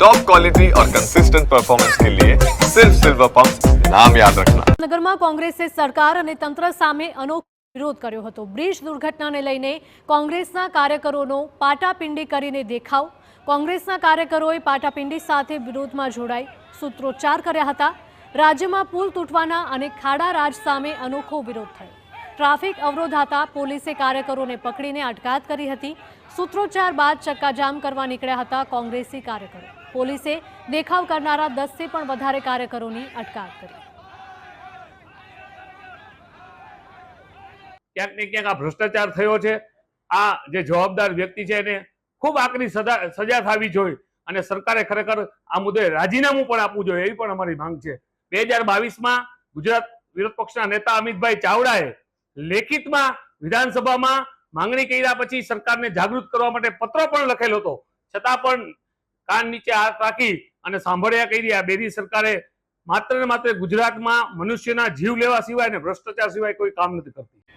Top quality और consistent performance के लिए सिर्फ सिल्वर पंप नाम याद रखना। નગરમાં કોંગ્રેસે સરકાર અને તંત્ર સામે અનોખો વિરોધ કર્યો હતો। બ્રિજ દુર્ઘટનાને લઈને કોંગ્રેસના કાર્યકરોનો પાટાપિંડી કરીને દેખાવ। કોંગ્રેસના કાર્યકરોએ પાટાપિંડી સાથે વિરોધમાં જોડાઈ સૂત્રોચ્ચાર કર્યા હતા। રાજ્યમાં પુલ તૂટવાના અને ખાડા રાજ સામે અનોખો વિરોધ થયો। ટ્રાફિક અવરોધાતા પોલીસે કાર્યકરોને પકડીને અટકાયત કરી હતી। સૂત્રોચ્ચાર બાદ ચક્કાજામ કરવા નીકળ્યા હતા કોંગ્રેસી કાર્યકરો। પોલીસે દેખાવ કરનારા 10 થી પણ વધારે કાર્યકરોની અટકાયત કરી। ક્યાંક ને ક્યાંક આ ભ્રષ્ટાચાર થયો છે। આ જે જવાબદાર વ્યક્તિ છે એને ખૂબ આકરી સજા થવી જોઈએ અને સરકારે ખરેખર આ મુદ્દે રાજીનામું પણ આપવું જોઈએ એવી પણ અમારી માંગ છે। 2022માં ગુજરાત વિરોધ પક્ષના નેતા અમિતભાઈ ચાવડાએ લેખિતમાં વિધાનસભામાં માંગણી કર્યા પછી સરકારને જાગૃત કરવા માટે પત્ર પણ લખેલો હતો, છતાં પણ કાન નીચે હાથ રાખી અને સાંભળ્યા કરી આ બેરી સરકારે માત્ર ને માત્ર ગુજરાતમાં મનુષ્યના જીવ લેવા સિવાય ને ભ્રષ્ટાચાર સિવાય કોઈ કામ નથી કરતી।